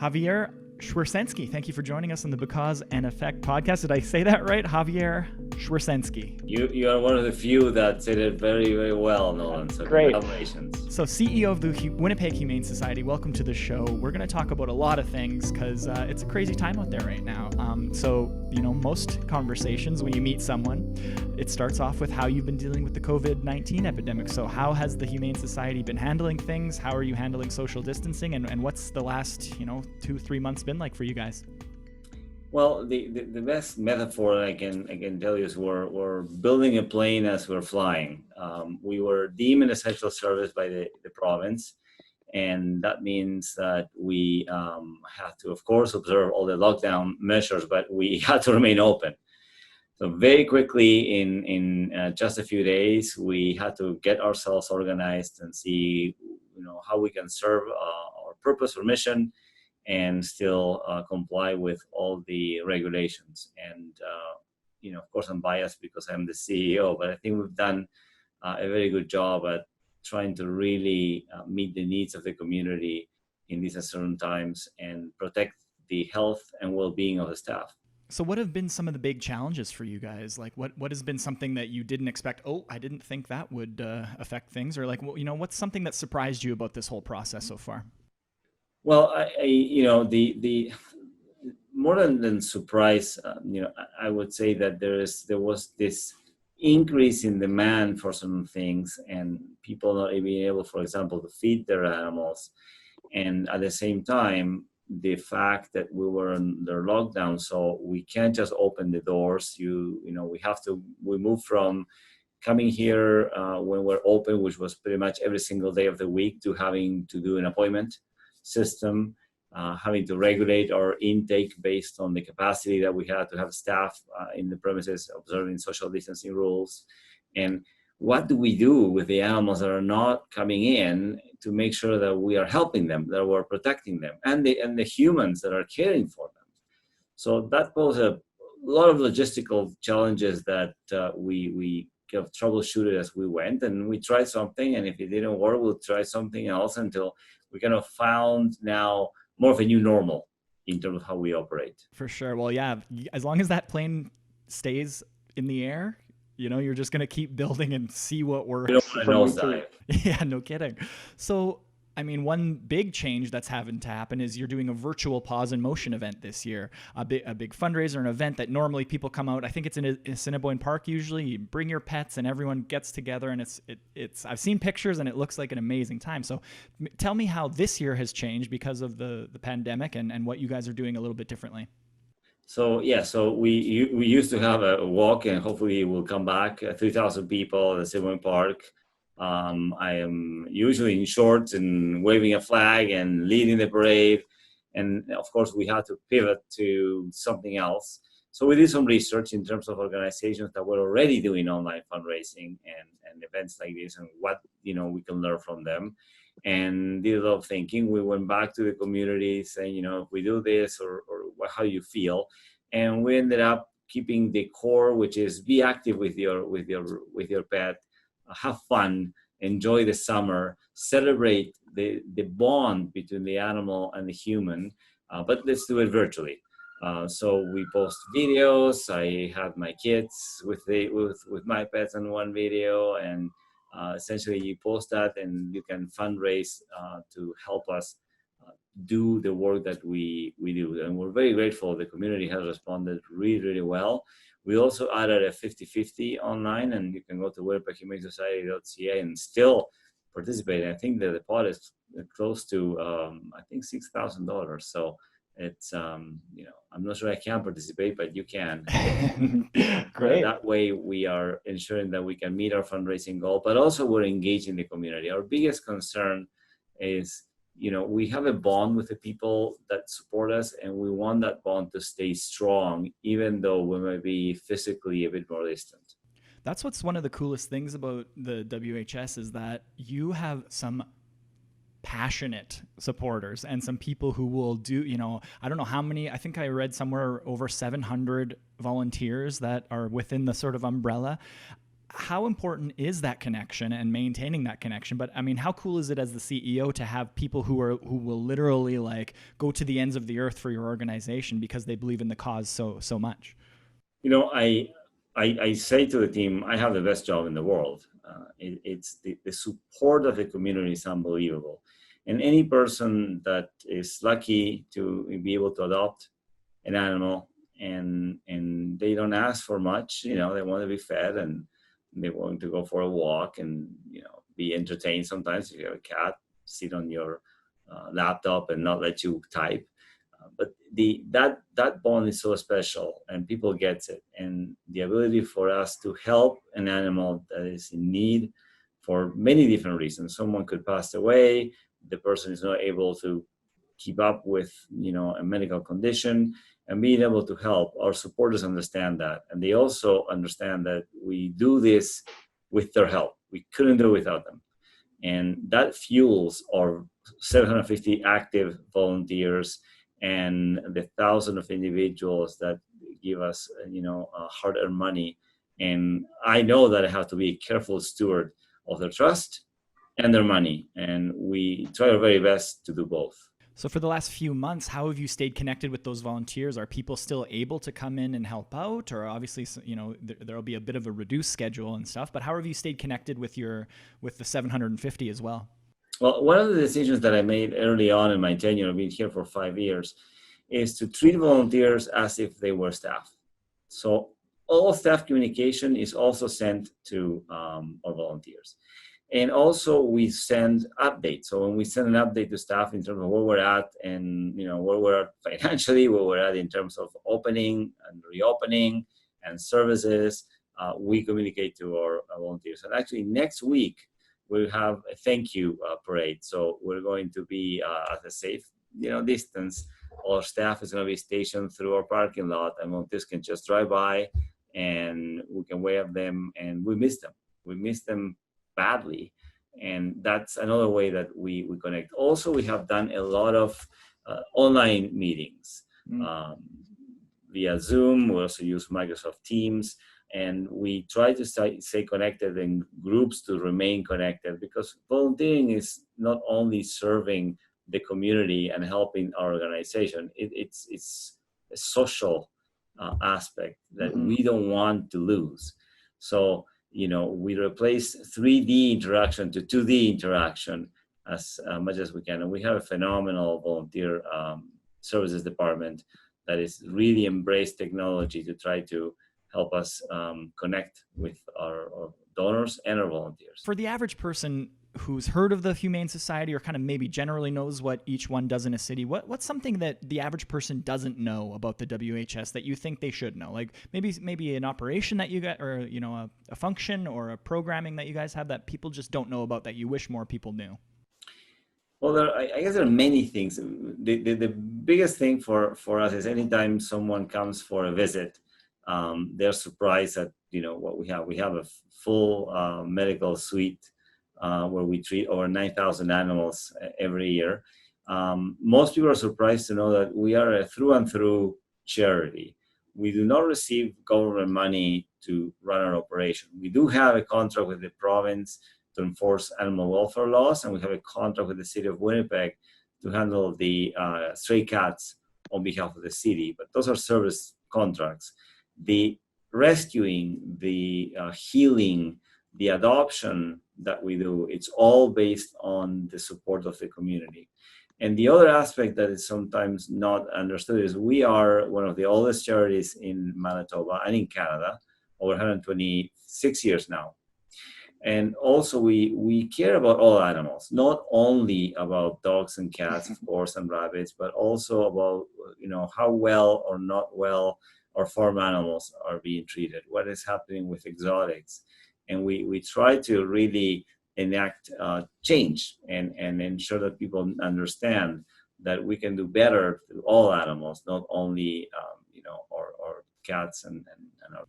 Javier Schwersensky, thank you for joining us on the BeCause and Effect podcast. Did I say that right? Javier Schwersensky. You are one of the few that said it very, very well, Nolan. So great. Congratulations. So CEO of the Winnipeg Humane Society, welcome to the show. We're going to talk about a lot of things because it's a crazy time out there right now. Most conversations when you meet someone, it starts off with how you've been dealing with the COVID-19 epidemic. So how has the Humane Society been handling things? How are you handling social distancing? And what's the last, 2-3 months been like for you guys? Well, the best metaphor I can tell you is we're building a plane as we're flying. We were deemed an essential service by the province, and that means that we have to, of course, observe all the lockdown measures, but we had to remain open. So very quickly, in just a few days, we had to get ourselves organized and see, how we can serve our purpose or mission, and still comply with all the regulations. And, of course, I'm biased because I'm the CEO, but I think we've done a very good job at trying to really meet the needs of the community in these uncertain times and protect the health and well-being of the staff. So what have been some of the big challenges for you guys? Like what has been something that you didn't expect? Oh, I didn't think that would affect things. Or what's something that surprised you about this whole process so far? Well, the more than surprise, I would say that there was this increase in demand for some things, and people not being able, for example, to feed their animals, and at the same time, the fact that we were under lockdown, so we can't just open the doors. We moved from coming here when we're open, which was pretty much every single day of the week, to having to do an appointment system, having to regulate our intake based on the capacity that we had to have staff in the premises observing social distancing rules. And what do we do with the animals that are not coming in to make sure that we are helping them, that we're protecting them, and the humans that are caring for them? So that posed a lot of logistical challenges that we kind of troubleshooted as we went, and we tried something, and if it didn't work, we'll try something else until we kind of found now more of a new normal in terms of how we operate. For sure. Well, yeah, as long as that plane stays in the air, you're just going to keep building and see what we're... We don't want to nosedive. Yeah, no kidding. So, one big change that's having to happen is you're doing a virtual Pause in Motion event this year, a big fundraiser, an event that normally people come out. I think it's in Assiniboine Park usually. You bring your pets and everyone gets together, and it's I've seen pictures and it looks like an amazing time. So tell me how this year has changed because of the pandemic and what you guys are doing a little bit differently. So we used to have a walk, and hopefully it will come back, 3,000 people at Assiniboine Park. I am usually in shorts and waving a flag and leading the parade. And of course, we had to pivot to something else. So we did some research in terms of organizations that were already doing online fundraising and events like this, and what we can learn from them. And did a lot of thinking. We went back to the community saying, if we do this, or how you feel. And we ended up keeping the core, which is be active with your pet. Have fun, enjoy the summer, celebrate the bond between the animal and the human, but let's do it virtually. So we post videos. I have my kids with my pets in one video, and essentially you post that and you can fundraise to help us do the work that we do. And we're very grateful. The community has responded really, really well. We also added a 50-50 online, and you can go to winnipeghumane.ca and still participate. I think that the pot is close to, $6,000. So it's, I'm not sure I can participate, but you can. Great. That way we are ensuring that we can meet our fundraising goal, but also we're engaging the community. Our biggest concern is, we have a bond with the people that support us, and we want that bond to stay strong, even though we may be physically a bit more distant. That's what's one of the coolest things about the WHS is that you have some passionate supporters and some people who will do, I don't know how many, I think I read somewhere over 700 volunteers that are within the sort of umbrella. how important is that connection and maintaining that connection? But I mean, how cool is it as the CEO to have people who will literally like go to the ends of the earth for your organization because they believe in the cause so much? I say to the team, I have the best job in the world. It's the support of the community is unbelievable. And any person that is lucky to be able to adopt an animal and they don't ask for much, they want to be fed and they want to go for a walk and, be entertained sometimes. If you have a cat, sit on your laptop and not let you type. But that bond is so special and people get it. And the ability for us to help an animal that is in need for many different reasons. Someone could pass away, the person is not able to keep up with, a medical condition, and being able to help. Our supporters understand that. And they also understand that we do this with their help. We couldn't do it without them. And that fuels our 750 active volunteers and the thousands of individuals that give us, hard-earned money. And I know that I have to be a careful steward of their trust and their money. And we try our very best to do both. So for the last few months, how have you stayed connected with those volunteers? Are people still able to come in and help out? Or obviously, there'll be a bit of a reduced schedule and stuff, but how have you stayed connected with the 750 as well? Well, one of the decisions that I made early on in my tenure, I've been here for 5 years, is to treat volunteers as if they were staff. So all staff communication is also sent to our volunteers. And also we send updates. So when we send an update to staff in terms of where we're at and where we're at financially, where we're at in terms of opening and reopening and services, we communicate to our volunteers. And actually next week, we'll have a thank you parade. So we're going to be at a safe distance. Our staff is going to be stationed through our parking lot, and volunteers can just drive by and we can wave at them, and we miss them. We miss them badly, and that's another way that we connect. Also, we have done a lot of online meetings via Zoom. We also use Microsoft Teams, and we try to stay connected in groups to remain connected, because volunteering is not only serving the community and helping our organization. It's a social aspect that we don't want to lose. So we replace 3D interaction to 2D interaction as much as we can. And we have a phenomenal volunteer services department that is really embraced technology to try to help us connect with our donors and our volunteers. For the average person who's heard of the Humane Society or kind of maybe generally knows what each one does in a city, what's something that the average person doesn't know about the WHS that you think they should know? Like maybe an operation that you got, or a function or a programming that you guys have that people just don't know about that you wish more people knew? Well, I guess there are many things. The biggest thing for us is anytime someone comes for a visit, they're surprised at what we have. We have a full medical suite where we treat over 9,000 animals every year. Most people are surprised to know that we are a through and through charity. We do not receive government money to run our operation. We do have a contract with the province to enforce animal welfare laws, and we have a contract with the city of Winnipeg to handle the stray cats on behalf of the city. But those are service contracts. The rescuing, the healing, the adoption that we do, it's all based on the support of the community. And the other aspect that is sometimes not understood is we are one of the oldest charities in Manitoba and in Canada, over 126 years now. And also we care about all animals, not only about dogs and cats, of course, and rabbits, but also about how well or not well our farm animals are being treated, what is happening with exotics. And we try to really enact change and ensure that people understand that we can do better to all animals, not only our cats and our.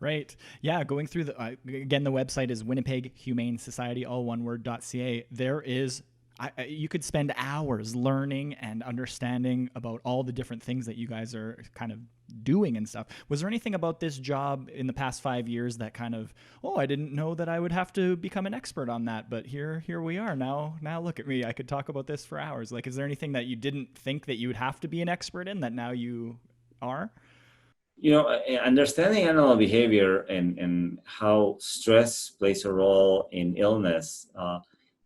Right. Yeah. Going through again, the website is Winnipeg Humane Society, all one word.ca. There is, you could spend hours learning and understanding about all the different things that you guys are kind of doing and stuff. Was there anything about this job in the past 5 years that kind of, oh, I didn't know that I would have to become an expert on that, but here we are now. Now look at me. I could talk about this for hours. Like, is there anything that you didn't think that you would have to be an expert in that now you are? Understanding animal behavior and how stress plays a role in illness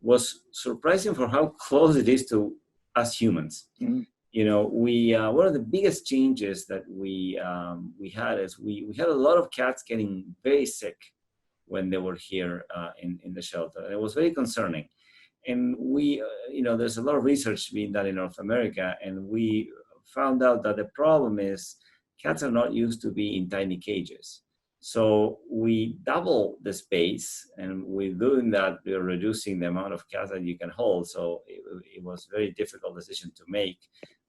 was surprising for how close it is to us humans. We one of the biggest changes that we had is we had a lot of cats getting very sick when they were here in the shelter. And it was very concerning. And there's a lot of research being done in North America, and we found out that the problem is cats are not used to be in tiny cages. So we double the space, and with doing that, we're reducing the amount of cats that you can hold. So it was a very difficult decision to make.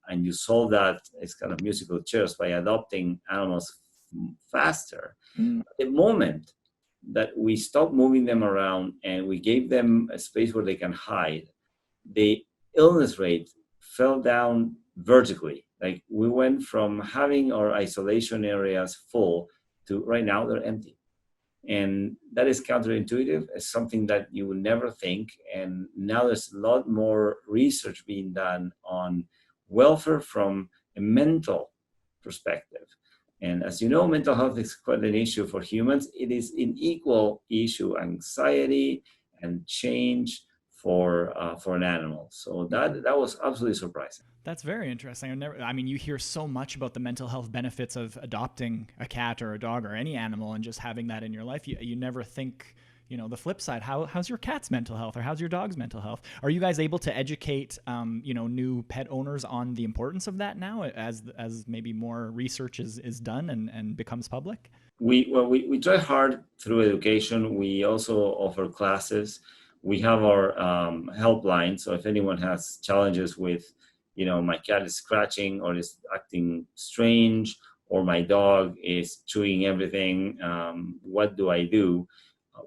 And you solve that, it's kind of musical chairs, by adopting animals faster. The moment that we stopped moving them around and we gave them a space where they can hide, the illness rate fell down vertically. Like, we went from having our isolation areas full to right now they're empty. And that is counterintuitive. It's something that you would never think. And now there's a lot more research being done on welfare from a mental perspective. And as you know, mental health is quite an issue for humans. It is an equal issue, anxiety and change for an animal. So that was absolutely surprising. That's very interesting. You hear so much about the mental health benefits of adopting a cat or a dog or any animal and just having that in your life. You never think, the flip side. How's your cat's mental health, or how's your dog's mental health? Are you guys able to educate, new pet owners on the importance of that now, as maybe more research is done and becomes public? We try hard through education. We also offer classes. We have our helpline. So if anyone has challenges with, my cat is scratching or is acting strange, or my dog is chewing everything, what do I do?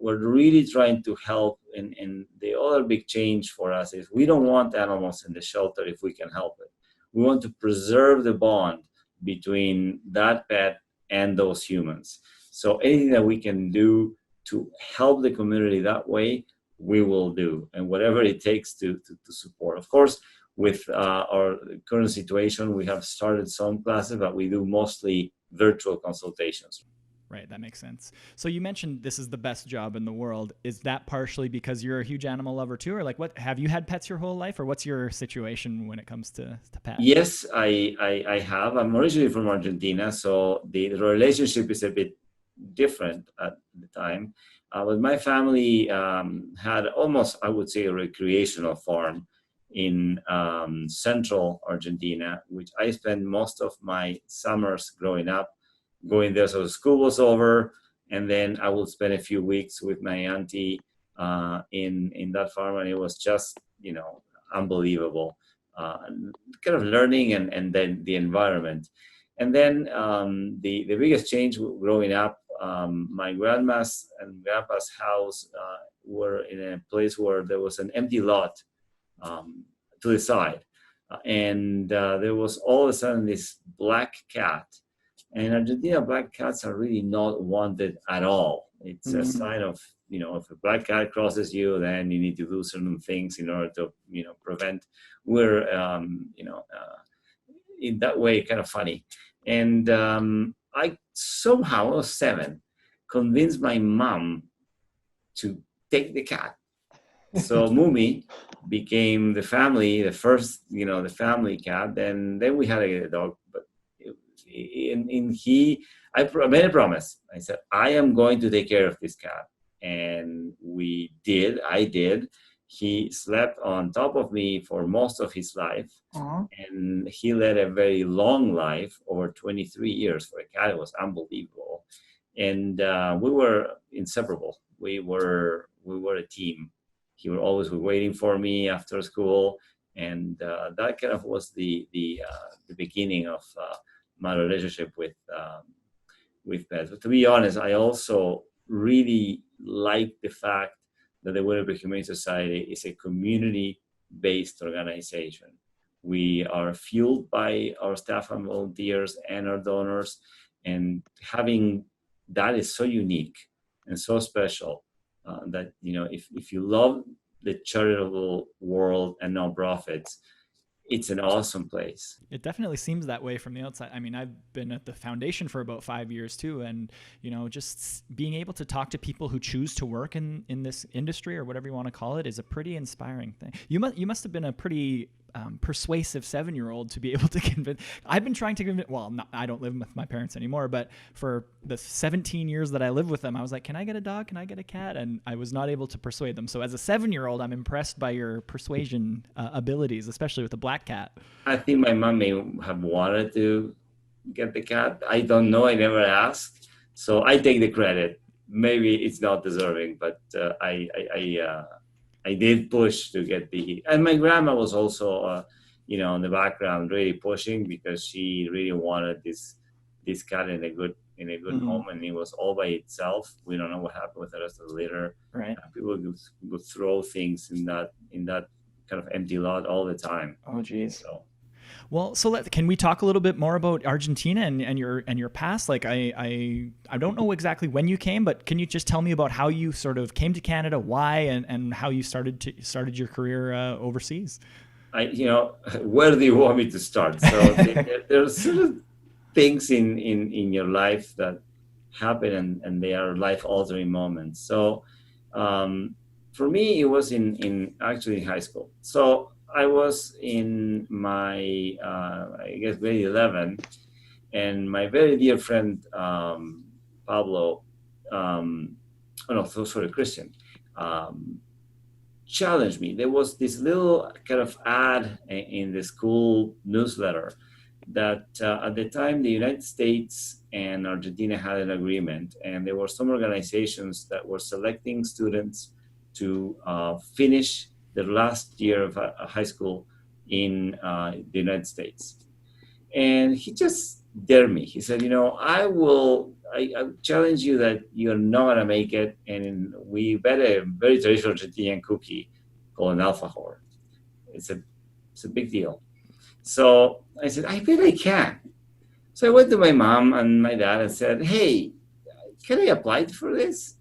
We're really trying to help. And the other big change for us is we don't want animals in the shelter if we can help it. We want to preserve the bond between that pet and those humans. So anything that we can do to help the community that way, we will do, and whatever it takes to support. Of course, with our current situation, we have started some classes, but we do mostly virtual consultations. Right, that makes sense. So you mentioned this is the best job in the world. Is that partially because you're a huge animal lover too, or what have you had pets your whole life, or what's your situation when it comes to pets? Yes, I have. I'm originally from Argentina, so the relationship is a bit different at the time. But my family had almost, I would say, a recreational farm in central Argentina, which I spent most of my summers growing up going there. So the school was over, and then I would spend a few weeks with my auntie in that farm, and it was just, unbelievable, kind of learning and then the environment. And then the biggest change growing up, my grandma's and grandpa's house were in a place where there was an empty lot to the side. And there was all of a sudden this black cat. And in Argentina, black cats are really not wanted at all. It's a sign of, if a black cat crosses you, then you need to do certain things in order to, prevent. We're, in that way, kind of funny. And I somehow, I was 7, convinced my mom to take the cat. So Mumi became the first, the family cat. And then we had a dog, but I made a promise. I said, I am going to take care of this cat. And I did. He slept on top of me for most of his life. Uh-huh. And he led a very long life, over 23 years for a cat. It was unbelievable. And we were inseparable. We were a team. He would always be waiting for me after school. And that kind of was the beginning of my relationship with pets. But to be honest, I also really like the fact that the Winnipeg Humane Society is a community-based organization. We are fueled by our staff and volunteers and our donors, and having that is so unique and so special that, you know, if you love the charitable world and nonprofits, it's an awesome place. It definitely seems that way from the outside. I mean, I've been at the foundation for about 5 years too, and you know, just being able to talk to people who choose to work in this industry or whatever you want to call it is a pretty inspiring thing. You must have been a pretty persuasive 7-year-old to be able to convince. I've been trying to convince. Well, I don't live with my parents anymore, but for the 17 years that I lived with them, I was like, "Can I get a dog? Can I get a cat?" And I was not able to persuade them. So as a 7-year-old, I'm impressed by your persuasion abilities, especially with the black cat. I think my mom may have wanted to get the cat. I don't know. I never asked, so I take the credit. Maybe it's not deserving, but I did push to get the. And my grandma was also, you know, in the background, really pushing because she really wanted this cat in a good home, and it was all by itself. We don't know what happened with the rest of the litter. Right. People would throw things in that kind of empty lot all the time. Oh, geez. So. Well, so can we talk a little bit more about Argentina and your past? Like, I don't know exactly when you came, but can you just tell me about how you sort of came to Canada, why, and how you started your career overseas? You know, where do you want me to start? So there's sort of things in your life that happen, and they are life-altering moments. So for me, it was in actually high school. So I was in my, I guess, grade 11, and my very dear friend, Pablo, Christian, challenged me. There was this little kind of ad in the school newsletter that at the time the United States and Argentina had an agreement, and there were some organizations that were selecting students to finish their last year of high school in the United States. And he just dared me. He said, you know, I challenge you that you're not gonna make it, and we bet a very traditional Argentinian cookie called an alfajor. It's a big deal. So I said, I bet I can. So I went to my mom and my dad and said, hey, can I apply for this?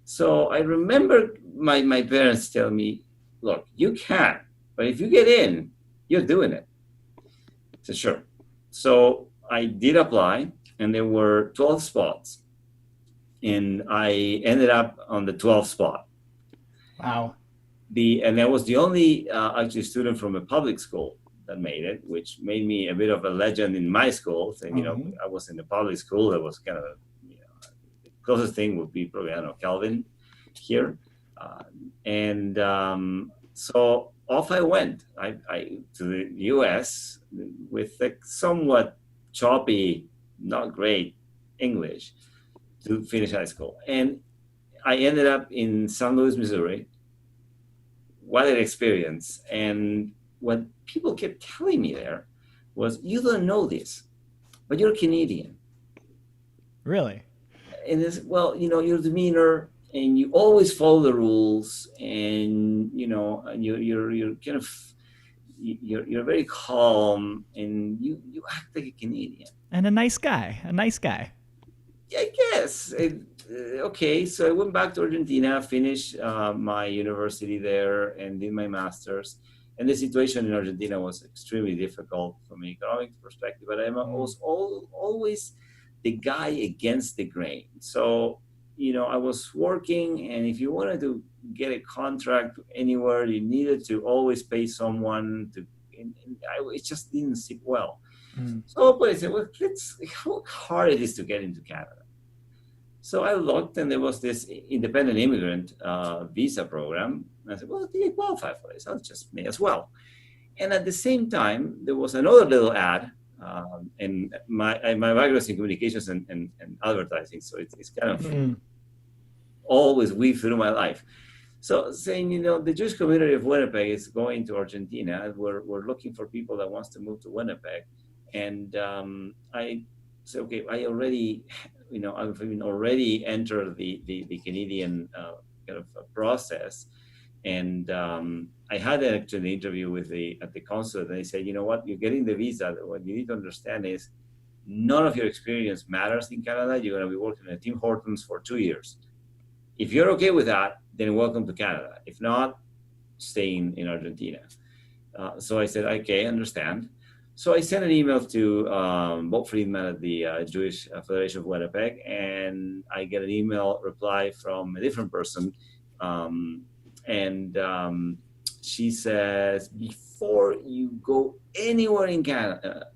So I remember my parents telling me, look, you can, but if you get in, you're doing it. I said, sure. So I did apply, and there were 12 spots, and I ended up on the 12th spot. Wow. And I was the only actually student from a public school that made it, which made me a bit of a legend in my school. So, you know, I was in the public school. That was kind of, you know, the closest thing would be probably, I don't know, Calvin here. So off I went to the U.S. with a somewhat choppy, not great English to finish high school. And I ended up in St. Louis, Missouri. What an experience. And what people kept telling me there was, you don't know this, but you're Canadian. Really? And it's, well, you know, your demeanor, and you always follow the rules, and you know, and you're kind of you're very calm, and you act like a Canadian and a nice guy. Yeah, I guess. Okay, so I went back to Argentina, finished my university there, and did my master's. And the situation in Argentina was extremely difficult from an economic perspective, but I was always the guy against the grain. So, you know, I was working, and if you wanted to get a contract anywhere, you needed to always pay someone to, it just didn't sit well. So I said, well, how hard it is to get into Canada. So I looked, and there was this independent immigrant visa program. And I said, well, do you qualify for this? I'll just may as well. And at the same time, there was another little ad, and my background is in communications and advertising, so it's kind of always weaved through my life. So saying, you know, the Jewish community of Winnipeg is going to Argentina, and we're looking for people that wants to move to Winnipeg. And I said, okay, I already, you know, I've already entered the Canadian kind of process. And I had actually an interview with at the consulate, and they said, you know what, you're getting the visa. What you need to understand is none of your experience matters in Canada. You're going to be working at Tim Hortons for 2 years. If you're okay with that, then welcome to Canada. If not, stay in Argentina. So I said, okay, I understand. So I sent an email to Bob Friedman at the Jewish Federation of Winnipeg, and I get an email reply from a different person. And she says, before you go anywhere in Canada,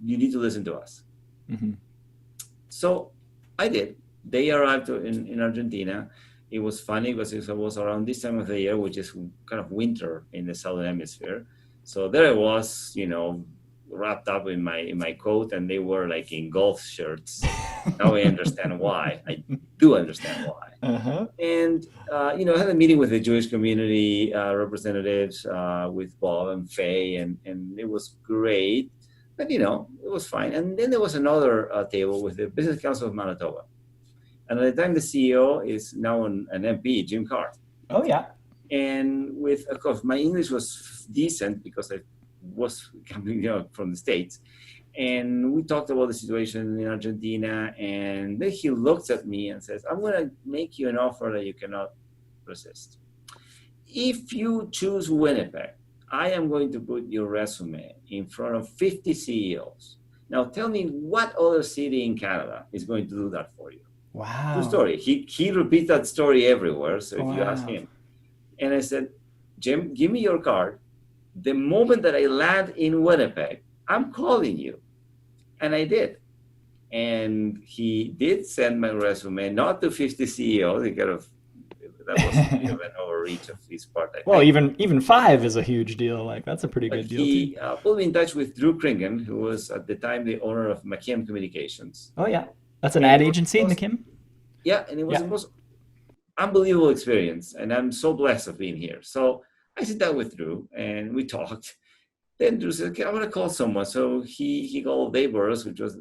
you need to listen to us. Mm-hmm. So I did. They arrived in Argentina. It was funny because it was around this time of the year, which is kind of winter in the southern hemisphere. So there I was, wrapped up in my coat, and they were like in golf shirts. Now I understand why. I do understand why. Uh-huh. And I had a meeting with the Jewish community representatives, with Bob and Faye, and it was great. But it was fine. And then there was another table with the Business Council of Manitoba. And at the time, the CEO is now an MP, Jim Carr. Oh, yeah. And of course, my English was decent because I was coming from the States. And we talked about the situation in Argentina. And then he looks at me and says, I'm going to make you an offer that you cannot resist. If you choose Winnipeg, I am going to put your resume in front of 50 CEOs. Now tell me what other city in Canada is going to do that for you. Wow. True story. He repeats that story everywhere. So if you ask him. And I said, Jim, give me your card. The moment that I land in Winnipeg, I'm calling you. And I did. And he did send my resume, not to 50 CEOs. That was a bit of an overreach of his part. Well, even 5 is a huge deal. Like, that's a pretty good deal. He put me in touch with Drew Kringen, who was at the time the owner of McKim Communications. Oh, yeah. That's an ad agency, McKim? Yeah, and it was the most unbelievable experience. And I'm so blessed of being here. So I sit down with Drew, and we talked. Then Drew said, okay, I want to call someone. So he called Dave Burris, which was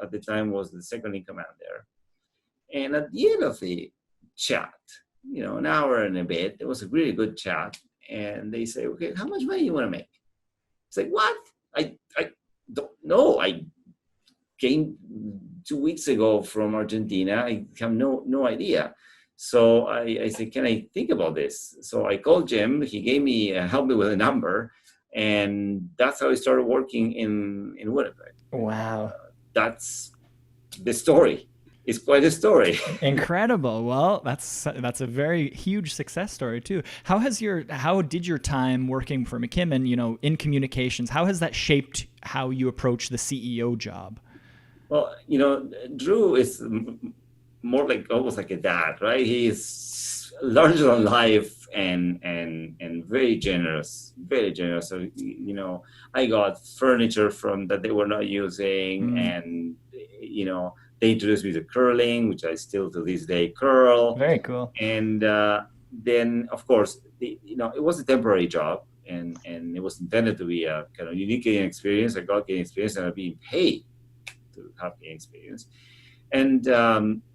at the time was the second in command there. And at the end of the chat, an hour and a bit, it was a really good chat. And they say, okay, how much money do you want to make? It's like, what? I don't know. I came 2 weeks ago from Argentina. I have no idea. So I said, can I think about this? So I called Jim. He gave me, helped me with a number. And that's how I started working in Winnipeg. Wow. That's the story. It's quite a story. Incredible. Well, that's a very huge success story too. How did your time working for McKim and, in communications, how has that shaped how you approach the CEO job? Well, Drew is more like almost like a dad, right? He is larger than life and very generous, very generous. So, I got furniture from that they were not using, and, they introduced me to curling, which I still to this day curl. Very cool. And then, of course, it was a temporary job, and it was intended to be a kind of unique getting experience. I got getting experience, and I'm being paid to have getting experience. And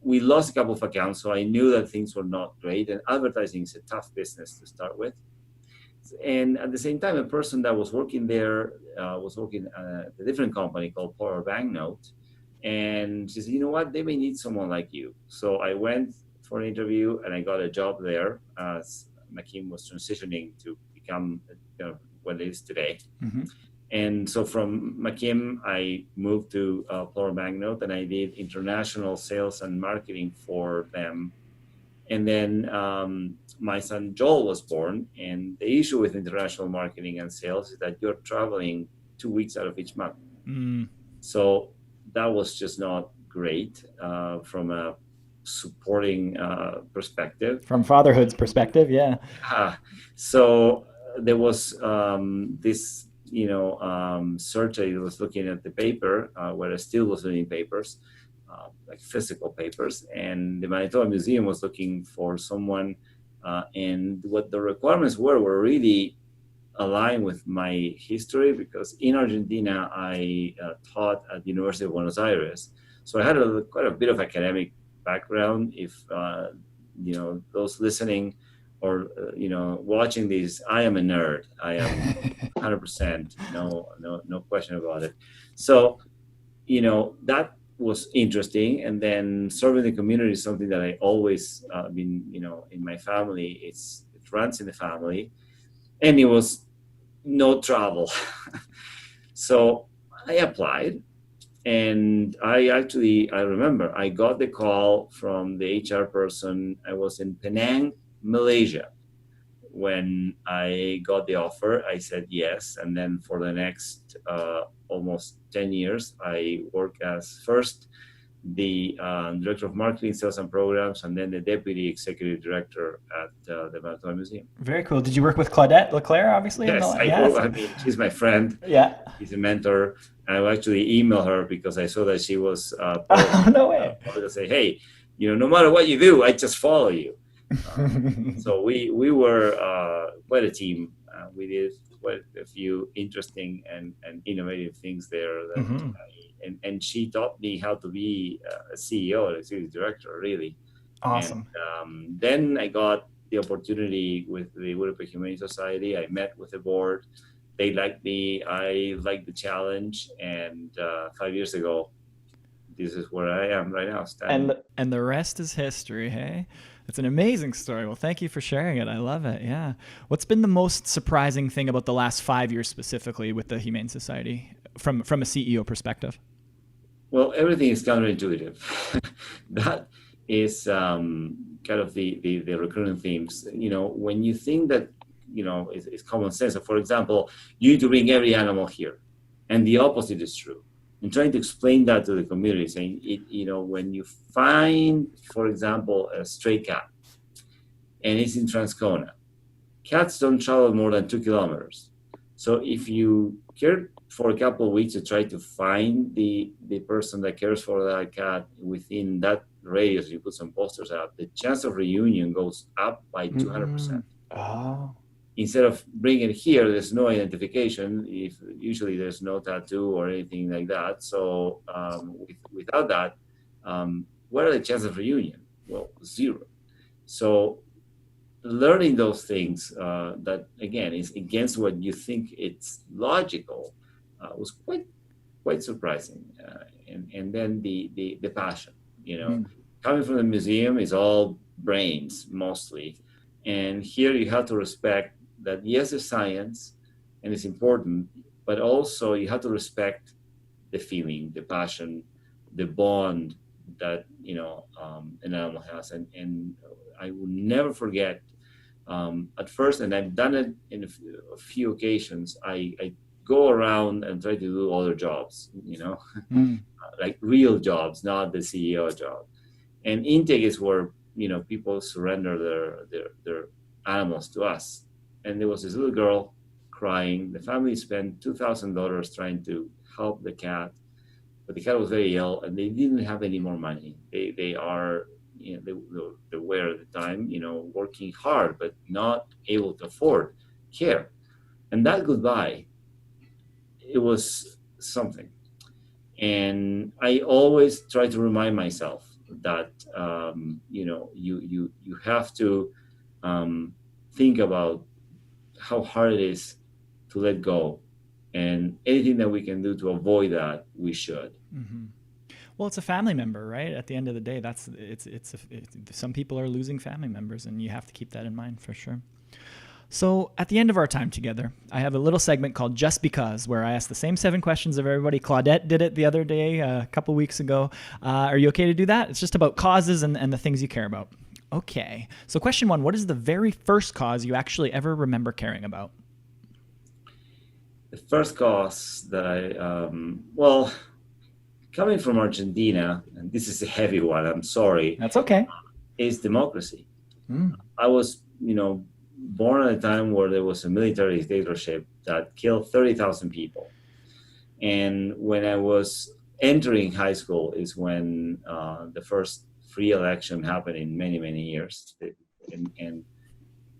we lost a couple of accounts, so I knew that things were not great. And advertising is a tough business to start with. And at the same time, a person that was working there was working at a different company called Power Banknote. And she said, you know what, they may need someone like you. So I went for an interview, and I got a job there as McKim was transitioning to become what it is today. Mm-hmm. And so from McKim, I moved to Power Banknote, and I did international sales and marketing for them. And then my son Joel was born. And the issue with international marketing and sales is that you're traveling 2 weeks out of each month. Mm. So that was just not great from a supporting perspective. From fatherhood's perspective, yeah. So there was this, search. I was looking at the paper where I still was reading papers, like physical papers, and the Manitoba Museum was looking for someone, and what the requirements were really aligned with my history, because in Argentina I taught at the University of Buenos Aires, so I had quite a bit of academic background. If those listening watching these, I am a nerd. I am 100%, no question about it. So, that was interesting. And then serving the community is something that I always been, in my family, it runs in the family, and it was no travel. So I applied, and I remember I got the call from the HR person. I was in Penang, Malaysia. When I got the offer, I said yes. And then for the next almost 10 years, I worked as first the director of marketing, sales, and programs, and then the deputy executive director at the Manitoba Museum. Very cool. Did you work with Claudette Leclerc, obviously? Yes, I mean, she's my friend. Yeah. She's a mentor. I actually emailed her because I saw that she was no way. to say, hey, no matter what you do, I just follow you. So we were quite a team. We did quite a few interesting and innovative things there. That and she taught me how to be a CEO, an executive director, really. Awesome. And then I got the opportunity with the Winnipeg Humane Society. I met with the board. They liked me. I liked the challenge. And 5 years ago, this is where I am right now. And the rest is history, hey? It's an amazing story. Well, thank you for sharing it. I love it. Yeah. What's been the most surprising thing about the last 5 years specifically with the Humane Society from a CEO perspective? Well, everything is counterintuitive. That is kind of the recurring themes. When you think that, it's common sense. So for example, you need to bring every animal here. And the opposite is true. And trying to explain that to the community, saying, when you find, for example, a stray cat, and it's in Transcona, cats don't travel more than 2 kilometers. So if you care for a couple of weeks to try to find the person that cares for that cat within that radius, you put some posters out, the chance of reunion goes up by 200%. Oh. Instead of bringing it here, there's no identification. Usually there's no tattoo or anything like that. So without that, what are the chances of reunion? Well, 0. So learning those things that, again, is against what you think it's logical was quite surprising. And then the passion, coming from the museum is all brains mostly. And here you have to respect that, yes, there's science and it's important, but also you have to respect the feeling, the passion, the bond that, an animal has. And I will never forget, at first, and I've done it in a few occasions, I go around and try to do other jobs, like real jobs, not the CEO job. And intake is where, people surrender their animals to us. And there was this little girl crying. The family spent $2,000 trying to help the cat, but the cat was very ill, and they didn't have any more money. They are, they were at the time, working hard, but not able to afford care. And that goodbye, it was something. And I always try to remind myself that you have to think about how hard it is to let go, and anything that we can do to avoid that, we should. Mm-hmm. Well, it's a family member, right? At the end of the day, some people are losing family members, and you have to keep that in mind for sure. So at the end of our time together, I have a little segment called Just Because, where I ask the same 7 questions of everybody. Claudette did it the other day, a couple weeks ago. Are you okay to do that? It's just about causes and the things you care about. Okay. So question 1, what is the very first cause you actually ever remember caring about? The first cause that coming from Argentina, and this is a heavy one, I'm sorry. That's okay. Is democracy. I was, born at a time where there was a military dictatorship that killed 30,000 people. And when I was entering high school is when the first free election happened in many, many years. And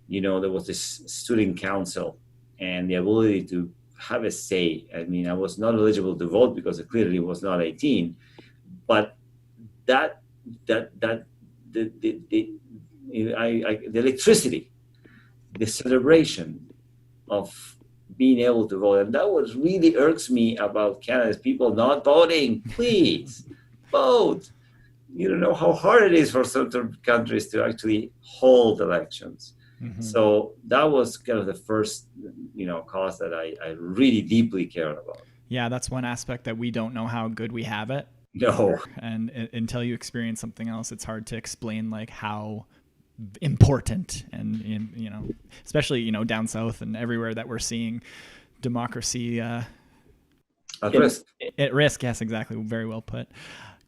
there was this student council and the ability to have a say. I mean, I was not eligible to vote because I clearly was not 18, but the electricity the celebration of being able to vote. And that what really irks me about Canada is people not voting. Please vote. You don't know how hard it is for certain countries to actually hold elections. Mm-hmm. So that was kind of the first, cause that I really deeply cared about. Yeah, that's one aspect that we don't know how good we have it. No. And until you experience something else, it's hard to explain like how important and especially down south and everywhere that we're seeing democracy At risk. At risk. Yes, exactly. Very well put.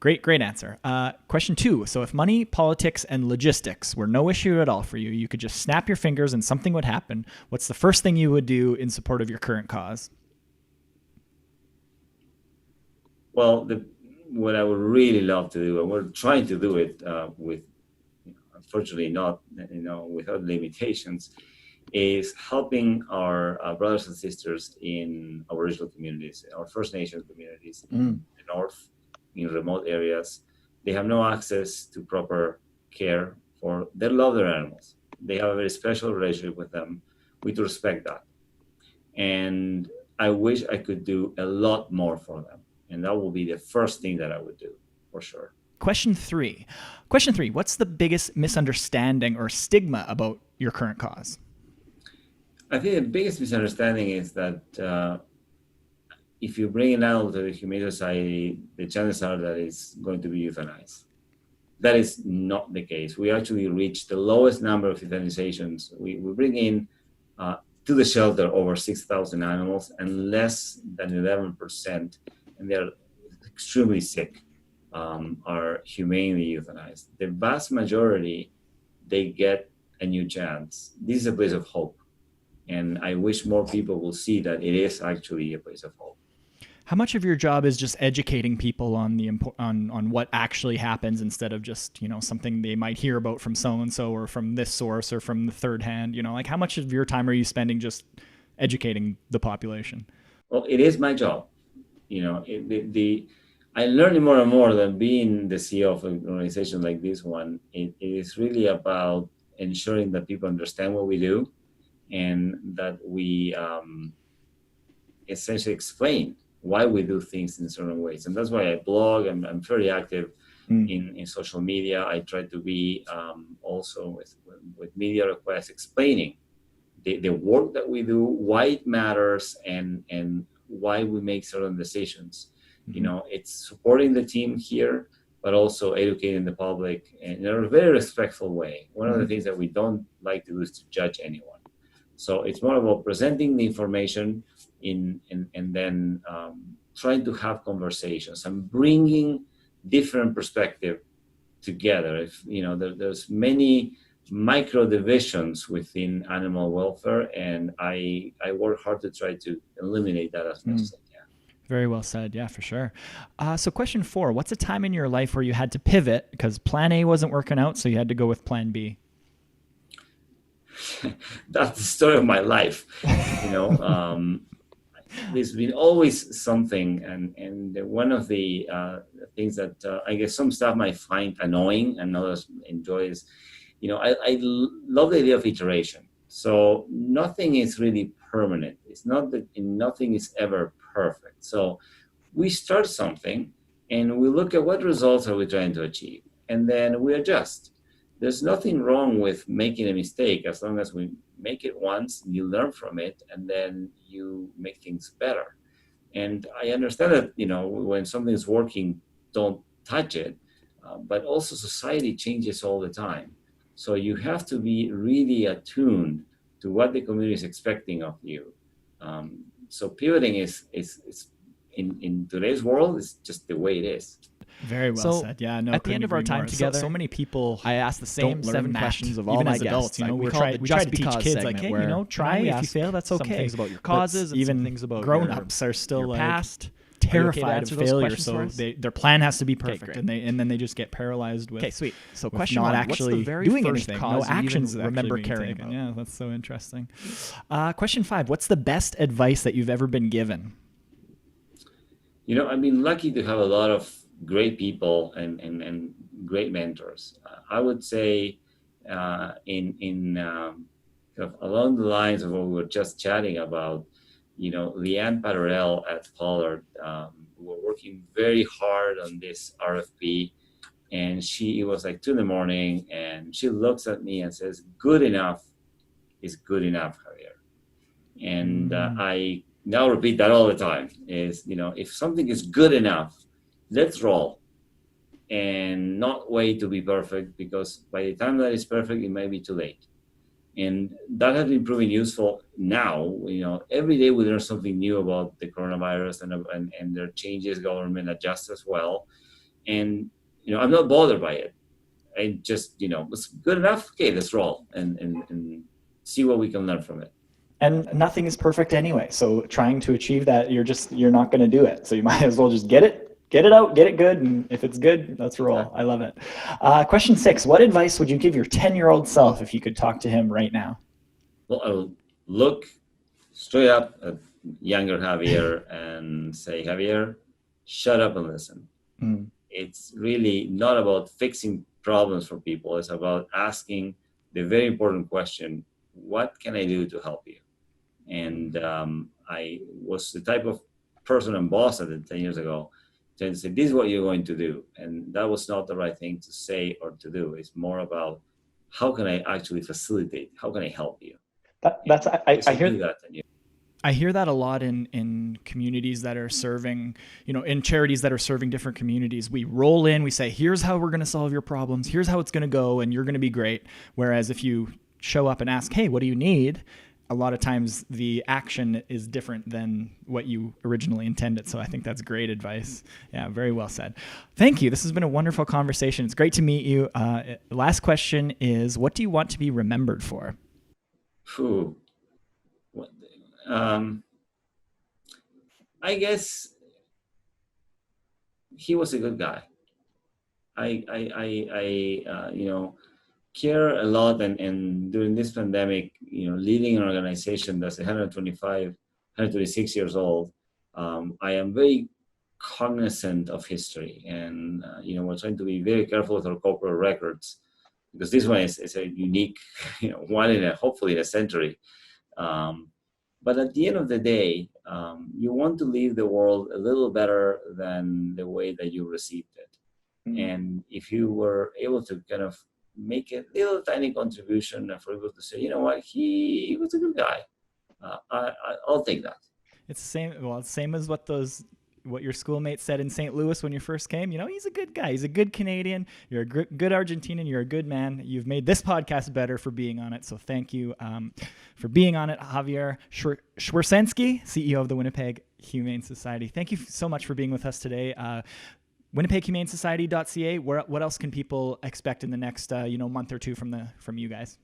Great answer. Question 2. So if money, politics, and logistics were no issue at all for you, you could just snap your fingers and something would happen. What's the first thing you would do in support of your current cause? Well, what I would really love to do, and we're trying to do it with, unfortunately not, without limitations, is helping our brothers and sisters in Aboriginal communities, our First Nations communities in the north, in remote areas. They have no access to proper care for, they love their animals. They have a very special relationship with them. We do respect that. And I wish I could do a lot more for them. And that will be the first thing that I would do, for sure. Question 3. What's the biggest misunderstanding or stigma about your current cause? I think the biggest misunderstanding is that if you bring an animal to the Humane Society, the chances are that it's going to be euthanized. That is not the case. We actually reach the lowest number of euthanizations. We bring in to the shelter over 6,000 animals, and less than 11%, and they're extremely sick, are humanely euthanized. The vast majority, they get a new chance. This is a place of hope. And I wish more people will see that it is actually a place of hope. How much of your job is just educating people on on what actually happens instead of just, something they might hear about from so-and-so or from this source or from the third hand? Like how much of your time are you spending just educating the population? Well, it is my job. I learn more and more than being the CEO of an organization like this one. It is really about ensuring that people understand what we do and that we essentially explain why we do things in certain ways. And that's why I blog. I'm very active in social media. I try to be also with media requests explaining the work that we do, why it matters, and why we make certain decisions. It's supporting the team here, but also educating the public in a very respectful way. One of the things that we don't like to do is to judge anyone. So it's more about presenting the information and then trying to have conversations and bringing different perspective together. If there's many micro divisions within animal welfare, and I work hard to try to eliminate that as much as I can. Very well said. Yeah, for sure. So question 4, what's a time in your life where you had to pivot because plan A wasn't working out, so you had to go with plan B? That's the story of my life. There's been always something, and one of the things that I guess some staff might find annoying and others enjoy is, I love the idea of iteration. So nothing is really permanent. It's not that nothing is ever perfect. So we start something and we look at what results are we trying to achieve, and then we adjust. There's nothing wrong with making a mistake as long as we make it once, you learn from it, and then you make things better. And I understand that, when something's working, don't touch it. But also society changes all the time. So you have to be really attuned to what the community is expecting of you. So pivoting is in today's world, is just the way it is. Very well said. Yeah, no. At the end of our time together, so many people. I asked the same 7 questions of all even my as adults. guests. We try to teach kids like, hey, try. If you fail, that's okay. Some things about your causes, and even some things about grown-ups are still your like past. terrified of failure. So their plan has to be perfect, and then they just get paralyzed with. Okay, sweet. So with question not 1, actually what's the very doing first anything. cause No actions. you even remember caring taken. about? Yeah, that's so interesting. Question 5. What's the best advice that you've ever been given? I've been lucky to have a lot of great people and great mentors. I would say in along the lines of what we were just chatting about, Leanne Patorell at Pollard, we were working very hard on this RFP, and it was like 2 a.m, and she looks at me and says, "Good enough is good enough, Javier." And I now repeat that all the time is, if something is good enough, let's roll and not wait to be perfect, because by the time that is perfect, it may be too late. And that has been proven useful now. Every day we learn something new about the coronavirus and their changes, government adjusts as well. And, I'm not bothered by it. I just, it's good enough. Okay, let's roll and see what we can learn from it. And nothing is perfect anyway. So trying to achieve that, you're not going to do it. So you might as well just get it out, get it good. And if it's good, let's roll. I love it. Question 6, what advice would you give your 10-year-old self if you could talk to him right now? Well, I would look straight up at younger Javier and say, "Javier, shut up and listen." It's really not about fixing problems for people. It's about asking the very important question, what can I do to help you? And I was the type of person and boss at it 10 years ago, to say, this is what you're going to do. And that was not the right thing to say or to do. It's more about, how can I actually facilitate? How can I help you? I hear that a lot in communities that are serving, in charities that are serving different communities. We roll in, we say, here's how we're going to solve your problems. Here's how it's going to go. And you're going to be great. Whereas if you show up and ask, hey, what do you need? A lot of times the action is different than what you originally intended. So I think that's great advice. Yeah, very well said. Thank you. This has been a wonderful conversation. It's great to meet you. Last question is, what do you want to be remembered for? I guess he was a good guy. I care a lot, and during this pandemic, leading an organization that's 126 years old, I am very cognizant of history, and we're trying to be very careful with our corporate records, because this one is a unique, one hopefully in a century. But at the end of the day, you want to leave the world a little better than the way that you received it. And if you were able to kind of make a little tiny contribution for people to say, you know what, he was a good guy, I'll take that. It's the same. Well, it's same as what your schoolmates said in St. Louis when you first came. He's a good guy. He's a good Canadian. You're a good Argentinian. You're a good man. You've made this podcast better for being on it. So thank you for being on it, Javier Schwersensky, CEO of the Winnipeg Humane Society. Thank you so much for being with us today. WinnipegHumaneSociety.ca. What else can people expect in the next month or two from you guys?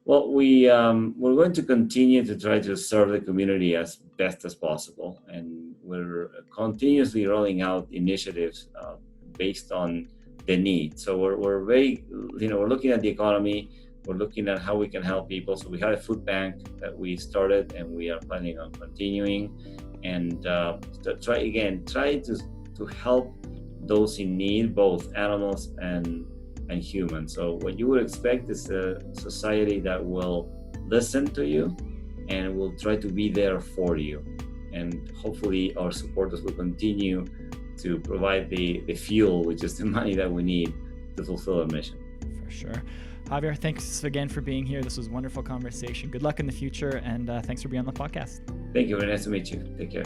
Well, we're going to continue to try to serve the community as best as possible, and we're continuously rolling out initiatives based on the need. So we're very, we're looking at the economy, we're looking at how we can help people. So we have a food bank that we started, and we are planning on continuing, and try to help those in need, both animals and humans. So what you would expect is a society that will listen to you and will try to be there for you. And hopefully our supporters will continue to provide the fuel, which is the money that we need to fulfill our mission. For sure. Javier, thanks again for being here. This was a wonderful conversation. Good luck in the future, and thanks for being on the podcast. Thank you. Very nice to meet you. Take care.